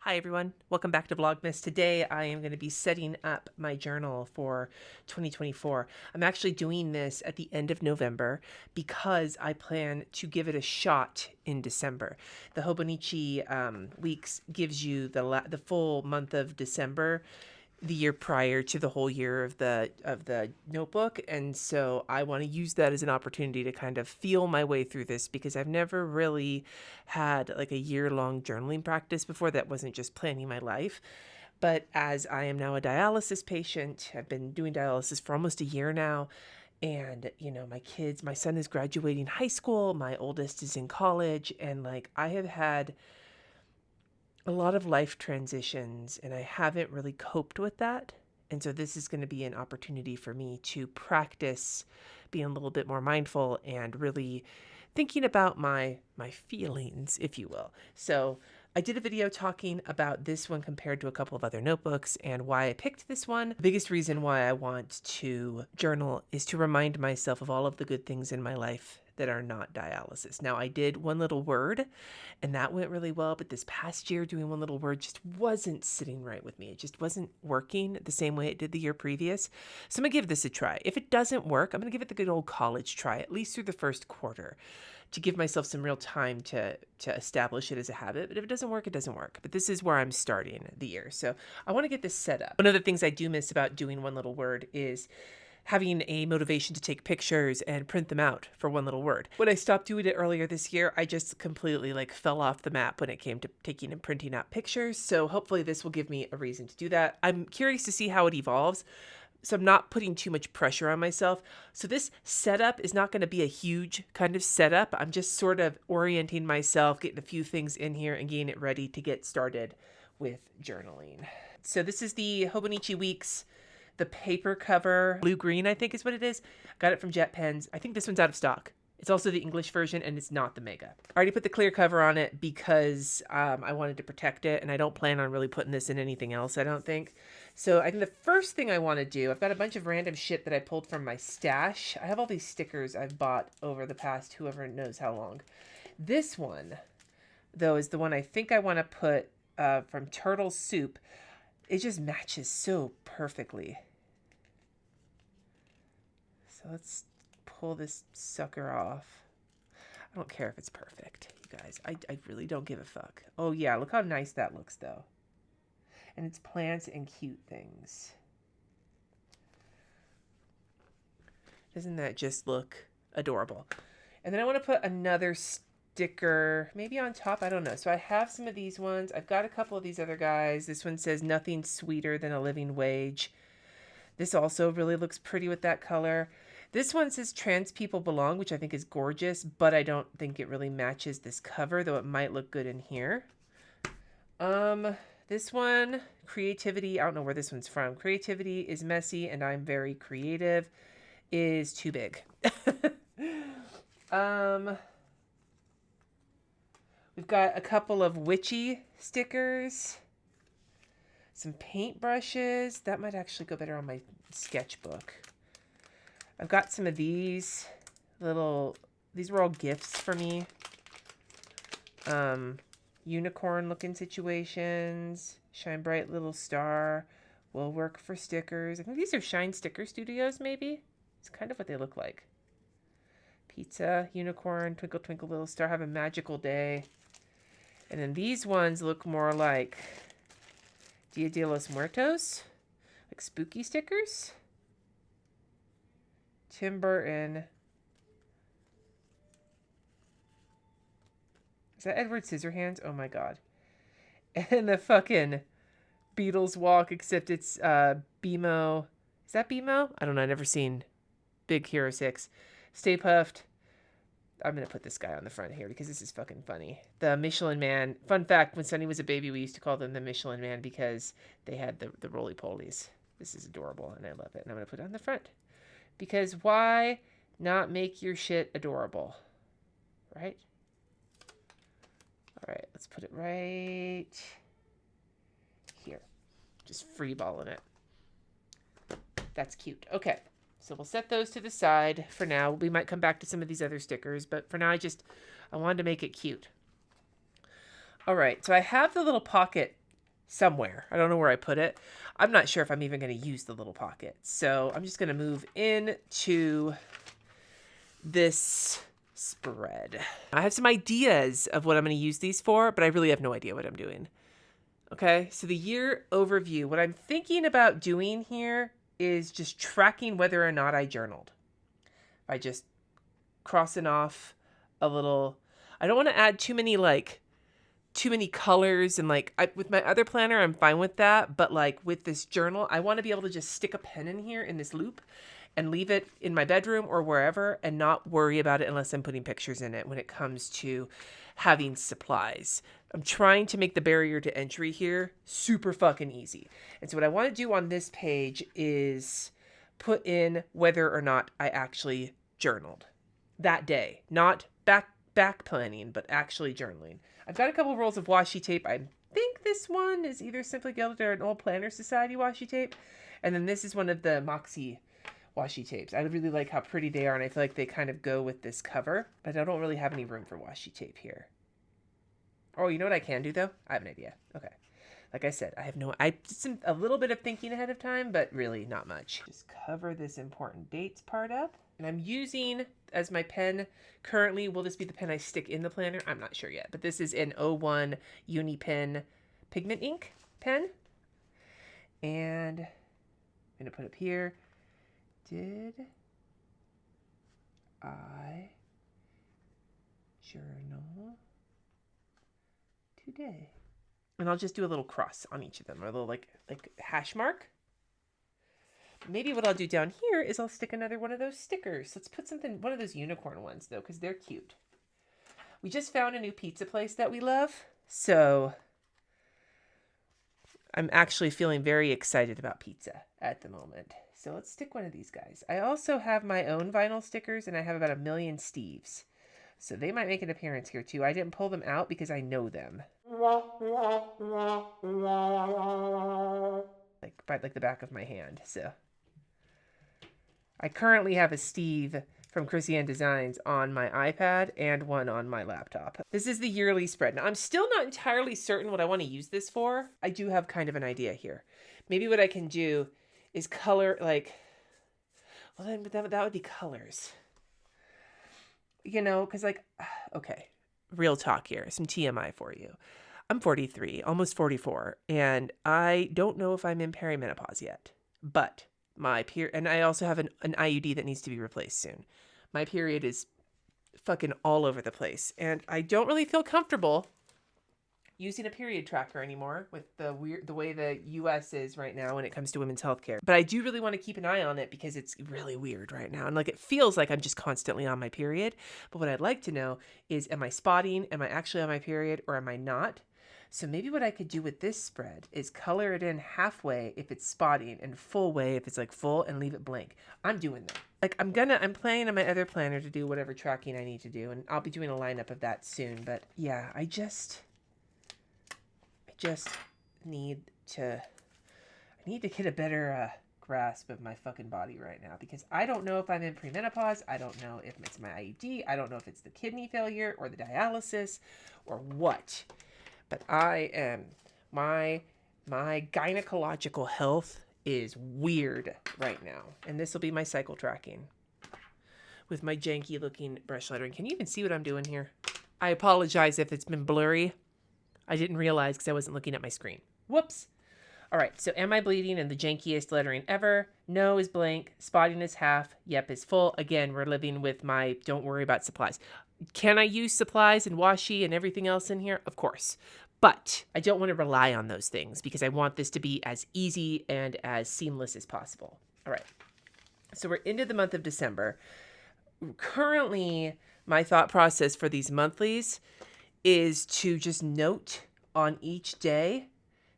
Hi everyone, welcome back to Vlogmas. Today I am going to be setting up my journal for 2024. I'm actually doing this at the end of November because I plan to give it a shot in December. The Hobonichi Weeks gives you the full month of December, the year prior to the whole year of the notebook, and so I want to use that as an opportunity to kind of feel my way through this because I've never really had like a year-long journaling practice before that wasn't just planning my life. But as I am now a dialysis patient, I've been doing dialysis for almost a year now, and my son is graduating high school, my oldest is in college, and like I have had a lot of life transitions and I haven't really coped with that. And so this is going to be an opportunity for me to practice being a little bit more mindful and really thinking about my feelings, if you will. So I did a video talking about this one compared to a couple of other notebooks and why I picked this one. The biggest reason why I want to journal is to remind myself of all of the good things in my life that are not dialysis. Now, I did One Little Word, and that went really well, but this past year doing One Little Word just wasn't sitting right with me. It just wasn't working the same way it did the year previous. So I'm gonna give this a try. If it doesn't work, I'm gonna give it the good old college try, at least through the first quarter, to give myself some real time to establish it as a habit. But if it doesn't work, it doesn't work. But this is where I'm starting the year. So I wanna get this set up. One of the things I do miss about doing One Little Word is having a motivation to take pictures and print them out for One Little Word. When I stopped doing it earlier this year, I just completely fell off the map when it came to taking and printing out pictures. So hopefully this will give me a reason to do that. I'm curious to see how it evolves. So I'm not putting too much pressure on myself. So this setup is not going to be a huge kind of setup. I'm just sort of orienting myself, getting a few things in here and getting it ready to get started with journaling. So this is the Hobonichi Weeks. The paper cover, blue-green, I think is what it is. Got it from Jet Pens. I think this one's out of stock. It's also the English version, and it's not the Mega. I already put the clear cover on it because I wanted to protect it, and I don't plan on really putting this in anything else, I don't think. So I think the first thing I want to do, I've got a bunch of random shit that I pulled from my stash. I have all these stickers I've bought over the past whoever knows how long. This one, though, is the one I think I want to put from Turtle Soup. It just matches so perfectly. So let's pull this sucker off. I don't care if it's perfect, you guys. I really don't give a fuck. Oh yeah, look how nice that looks though. And it's plants and cute things. Doesn't that just look adorable? And then I want to put another sticker maybe on top. I don't know. So I have some of these ones. I've got a couple of these other guys. This one says nothing sweeter than a living wage. This also really looks pretty with that color. This one says trans people belong, which I think is gorgeous, but I don't think it really matches this cover, though it might look good in here. This one, creativity, I don't know where this one's from. Creativity is messy and I'm very creative is too big. We've got a couple of witchy stickers. Some paintbrushes. That might actually go better on my sketchbook. I've got some of these these were all gifts for me. Unicorn looking situations. Shine Bright Little Star. Will work for stickers. I think these are Shine Sticker Studios maybe. It's kind of what they look like. Pizza, unicorn, twinkle twinkle little star, have a magical day. And then these ones look more like Dia de los Muertos, like spooky stickers. Tim Burton. Is that Edward Scissorhands? Oh my god. And the fucking Beatles walk, except it's BMO. Is that BMO? I don't know. I've never seen Big Hero 6. Stay Puffed. I'm going to put this guy on the front here because this is fucking funny. The Michelin Man. Fun fact, when Sonny was a baby, we used to call them the Michelin Man because they had the roly-polies. This is adorable, and I love it. And I'm going to put it on the front. Because why not make your shit adorable? Right? All right, let's put it right here. Just freeballing it. That's cute. Okay. So we'll set those to the side for now. We might come back to some of these other stickers, but for now I wanted to make it cute. All right, so I have the little pocket somewhere. I don't know where I put it. I'm not sure if I'm even going to use the little pocket. So I'm just going to move into this spread. I have some ideas of what I'm going to use these for, but I really have no idea what I'm doing. Okay, so the year overview. What I'm thinking about doing here is just tracking whether or not I journaled. By just crossing off a little. I don't want to add too many colors, and with my other planner I'm fine with that, but like with this journal I want to be able to just stick a pen in here in this loop and leave it in my bedroom or wherever and not worry about it unless I'm putting pictures in it when it comes to having supplies. I'm trying to make the barrier to entry here super fucking easy. And so what I want to do on this page is put in whether or not I actually journaled that day, not back planning, but actually journaling. I've got a couple of rolls of washi tape. I think this one is either Simply Gilded or an Old Planner Society washi tape. And then this is one of the Moxie washi tapes. I really like how pretty they are, and I feel like they kind of go with this cover, but I don't really have any room for washi tape here. Oh, you know what I can do, though? I have an idea. Okay. Like I said, I did a little bit of thinking ahead of time, but really not much. Just cover this important dates part up. And I'm using, as my pen currently, will this be the pen I stick in the planner? I'm not sure yet, but this is an 01 Uni Pen pigment ink pen. And I'm going to put up here, did I journal today? And I'll just do a little cross on each of them, or a little like hash mark. Maybe what I'll do down here is I'll stick another one of those stickers. Let's put one of those unicorn ones, though, because they're cute. We just found a new pizza place that we love, so I'm actually feeling very excited about pizza at the moment. So let's stick one of these guys. I also have my own vinyl stickers, and I have about 1 million Steves. So they might make an appearance here, too. I didn't pull them out because I know them. Like the back of my hand, so. I currently have a Steve from Chrissy Ann Designs on my iPad and one on my laptop. This is the yearly spread. Now, I'm still not entirely certain what I want to use this for. I do have kind of an idea here. Maybe what I can do is color, well, then that would be colors. You know, because okay, real talk here, some TMI for you. I'm 43, almost 44, and I don't know if I'm in perimenopause yet, but and I also have an IUD that needs to be replaced soon. My period is fucking all over the place, and I don't really feel comfortable using a period tracker anymore with the way the US is right now when it comes to women's healthcare. But I do really want to keep an eye on it because it's really weird right now. And it feels like I'm just constantly on my period. But what I'd like to know is, am I spotting? Am I actually on my period, or am I not? So maybe what I could do with this spread is color it in halfway if it's spotting and full way if it's full, and leave it blank. I'm doing that. I'm planning on my other planner to do whatever tracking I need to do, and I'll be doing a lineup of that soon. But yeah, I just need to get a better grasp of my fucking body right now, because I don't know if I'm in premenopause. I don't know if it's my IUD. I don't know if it's the kidney failure or the dialysis or what. But my gynecological health is weird right now. And this will be my cycle tracking with my janky looking brush lettering. Can you even see what I'm doing here? I apologize if it's been blurry. I didn't realize because I wasn't looking at my screen. Whoops. All right, so am I bleeding in the jankiest lettering ever? No is blank. Spotting is half. Yep is full. Again, we're living with my don't worry about supplies. Can I use supplies and washi and everything else in here? Of course. But I don't want to rely on those things because I want this to be as easy and as seamless as possible. All right. So we're into the month of December. Currently, my thought process for these monthlies is to just note on each day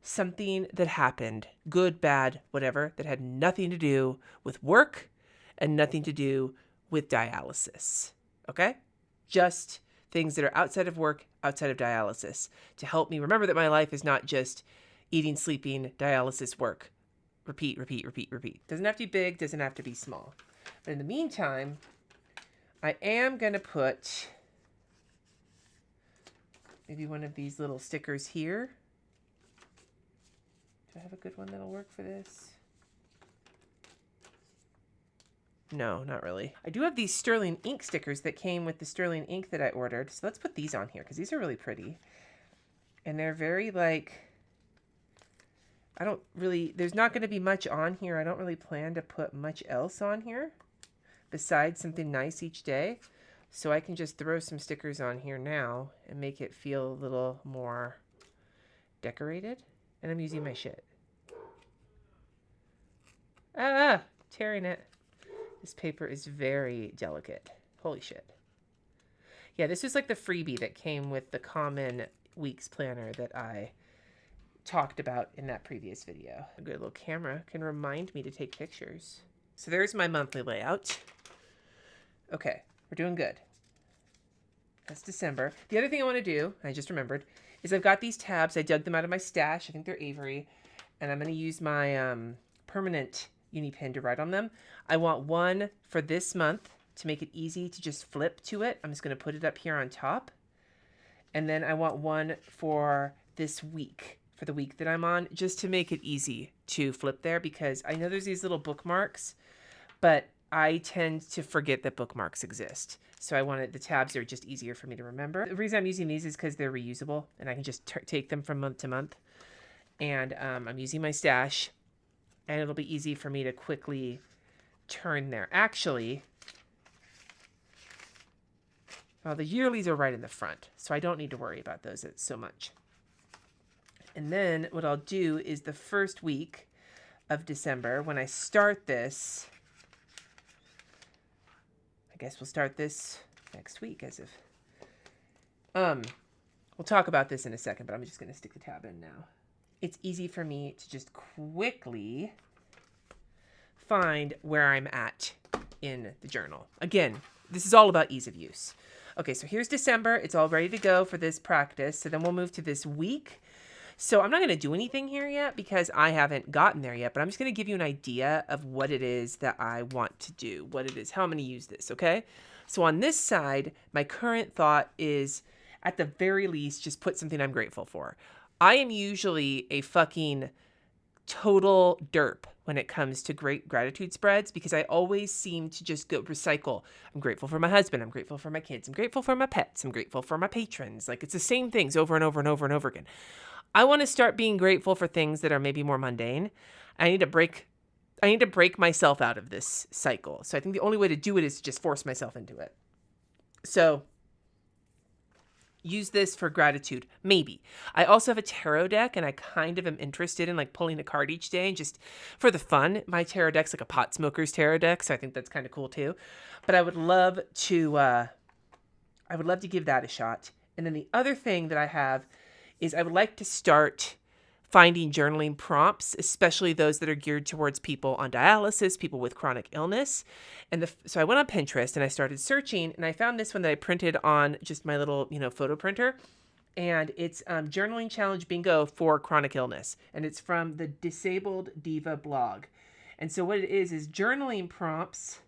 something that happened, good, bad, whatever, that had nothing to do with work and nothing to do with dialysis. Okay? Just things that are outside of work, outside of dialysis, to help me remember that my life is not just eating, sleeping, dialysis, work. Repeat, repeat, repeat, repeat. Doesn't have to be big, doesn't have to be small. But in the meantime, I am going to put maybe one of these little stickers here Do I have a good one that'll work for this? No, not really. I do have these sterling ink stickers that came with the sterling ink that I ordered. So let's put these on here because these are really pretty. And they're very like, I don't really, there's not going to be much on here. I don't really plan to put much else on here besides something nice each day. So I can just throw some stickers on here now and make it feel a little more decorated. And I'm using my shit. Ah, tearing it. This paper is very delicate. Holy shit. Yeah, this is like the freebie that came with the common weeks planner that I talked about in that previous video. A good little camera can remind me to take pictures. So there's my monthly layout. Okay, we're doing good. That's December. The other thing I want to do, I just remembered, is I've got these tabs. I dug them out of my stash. I think they're Avery. And I'm going to use my permanent uni pen to write on them. I want one for this month to make it easy to just flip to it. I'm just going to put it up here on top. And then I want one for this week, for the week that I'm on, just to make it easy to flip there, because I know there's these little bookmarks, but I tend to forget that bookmarks exist. So I wanted, the tabs are just easier for me to remember. The reason I'm using these is because they're reusable and I can just take them from month to month. And I'm using my stash and it'll be easy for me to quickly turn there. Actually, well, the yearlies are right in the front, so I don't need to worry about those so much. And then what I'll do is the first week of December, when I start this, I guess we'll start this next week as if, we'll talk about this in a second, but I'm just going to stick the tab in now. It's easy for me to just quickly find where I'm at in the journal. Again, this is all about ease of use. Okay, so here's December. It's all ready to go for this practice. So then we'll move to this week. So I'm not going to do anything here yet because I haven't gotten there yet, but I'm just going to give you an idea of what it is that I want to do, what it is, how I'm going to use this, okay? So on this side, my current thought is, at the very least, just put something I'm grateful for. I am usually a fucking total derp when it comes to great gratitude spreads because I always seem to just go recycle. I'm grateful for my husband. I'm grateful for my kids. I'm grateful for my pets. I'm grateful for my patrons. Like, it's the same things over and over and over and over again. I want to start being grateful for things that are maybe more mundane. I need to break myself out of this cycle. So I think the only way to do it is to just force myself into it. So use this for gratitude, maybe. I also have a tarot deck and I kind of am interested in like pulling a card each day and just for the fun. My tarot deck's like a pot smoker's tarot deck, so I think that's kind of cool too. But I would love to give that a shot. And then the other thing that I have is I would like to start finding journaling prompts, especially those that are geared towards people on dialysis, people with chronic illness. And so I went on Pinterest and I started searching and I found this one that I printed on just my little, photo printer. And it's Journaling Challenge Bingo for Chronic Illness. And it's from the Disabled Diva blog. And so what it is journaling prompts.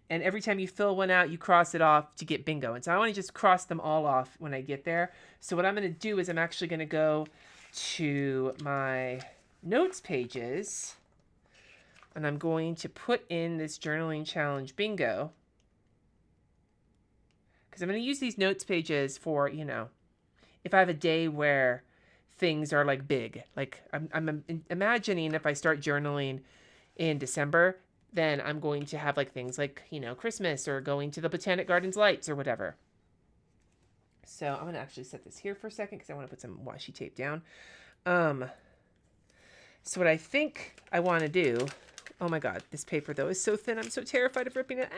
And every time you fill one out, you cross it off to get bingo. And so I want to just cross them all off when I get there. So what I'm going to do is I'm actually going to go to my notes pages and I'm going to put in this journaling challenge bingo because I'm going to use these notes pages for, if I have a day where things are like big, like I'm imagining if I start journaling in December, then I'm going to have like things like, Christmas or going to the Botanic Gardens lights or whatever. So I'm going to actually set this here for a second because I want to put some washi tape down. So what I think I want to do, oh my God, this paper though is so thin. I'm so terrified of ripping it.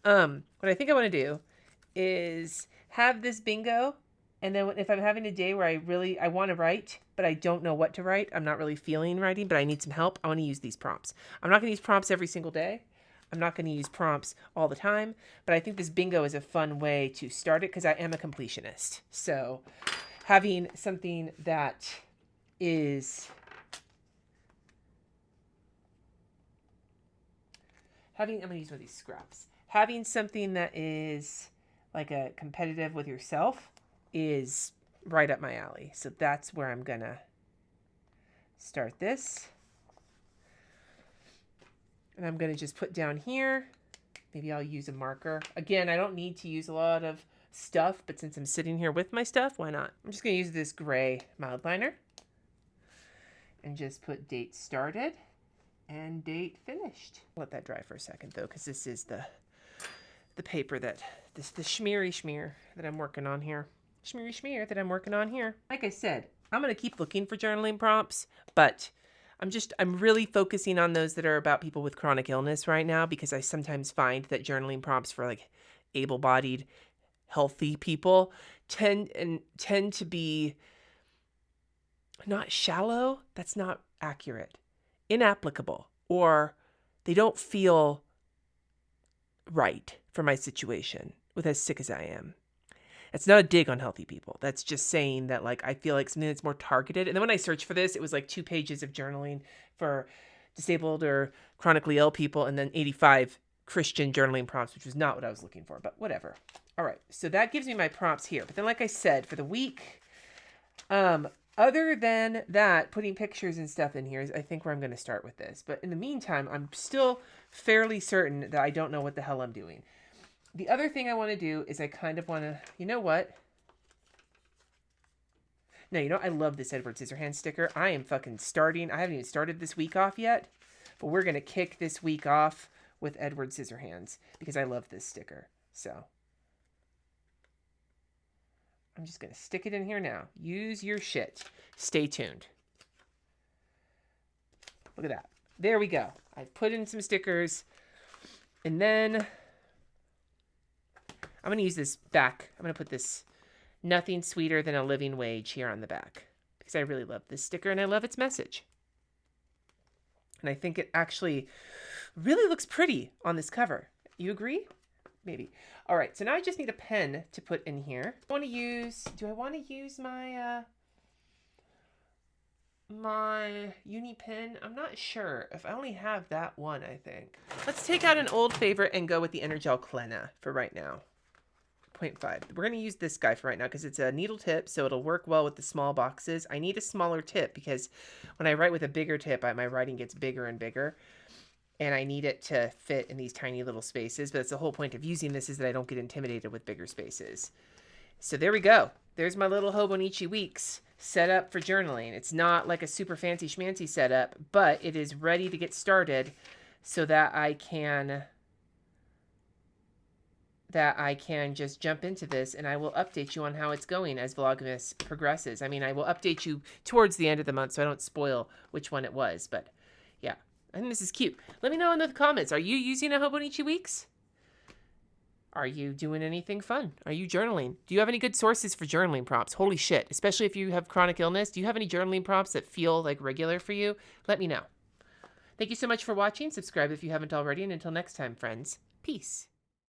What I think I want to do is have this bingo. And then if I'm having a day where I want to write, but I don't know what to write, I'm not really feeling writing, but I need some help, I want to use these prompts. I'm not going to use prompts every single day. I'm not going to use prompts all the time, but I think this bingo is a fun way to start it because I am a completionist. So having something that is I'm going to use one of these scraps. Having something that is like a competitive with yourself is right up my alley. So that's where I'm going to start this. And I'm going to just put down here. Maybe I'll use a marker. Again, I don't need to use a lot of stuff, but since I'm sitting here with my stuff, why not? I'm just going to use this gray mild liner and just put date started and date finished. Let that dry for a second though, because this is the paper that, the schmear that I'm working on here. Schmear that I'm working on here. Like I said, I'm going to keep looking for journaling prompts, but I'm really focusing on those that are about people with chronic illness right now, because I sometimes find that journaling prompts for like able-bodied, healthy people tend to be not shallow. That's not accurate. Inapplicable, or they don't feel right for my situation with as sick as I am. It's not a dig on healthy people. That's just saying that, like, I feel like something that's more targeted. And then when I searched for this, it was like 2 pages of journaling for disabled or chronically ill people, and then 85 Christian journaling prompts, which was not what I was looking for, but whatever. All right, so that gives me my prompts here. But then, like I said, for the week, other than that, putting pictures and stuff in here is, I think, where I'm going to start with this. But in the meantime, I'm still fairly certain that I don't know what the hell I'm doing. The other thing I want to do is I kind of want to, you know what? No, you know, I love this Edward Scissorhands sticker. I am fucking starting. I haven't even started this week off yet, but we're going to kick this week off with Edward Scissorhands because I love this sticker. So I'm just going to stick it in here now. Use your shit. Stay tuned. Look at that. There we go. I put in some stickers, and then I'm going to use this back. I'm going to put this nothing sweeter than a living wage here on the back because I really love this sticker and I love its message. And I think it actually really looks pretty on this cover. You agree? Maybe. All right. So now I just need a pen to put in here. Do I want to use my, my uni pen? I'm not sure. If I only have that one, I think. Let's take out an old favorite and go with the Energel Klena for right now. 0.5. We're going to use this guy for right now because it's a needle tip, so it'll work well with the small boxes. I need a smaller tip because when I write with a bigger tip, my writing gets bigger and bigger, and I need it to fit in these tiny little spaces. But that's the whole point of using this, is that I don't get intimidated with bigger spaces. So there we go. There's my little Hobonichi Weeks set up for journaling. It's not like a super fancy schmancy setup, but it is ready to get started so that I can just jump into this, and I will update you on how it's going as Vlogmas progresses. I mean, I will update you towards the end of the month so I don't spoil which one it was, but yeah, I think this is cute. Let me know in the comments. Are you using a Hobonichi Weeks? Are you doing anything fun? Are you journaling? Do you have any good sources for journaling prompts? Holy shit, especially if you have chronic illness. Do you have any journaling prompts that feel like regular for you? Let me know. Thank you so much for watching. Subscribe if you haven't already, and until next time, friends, peace.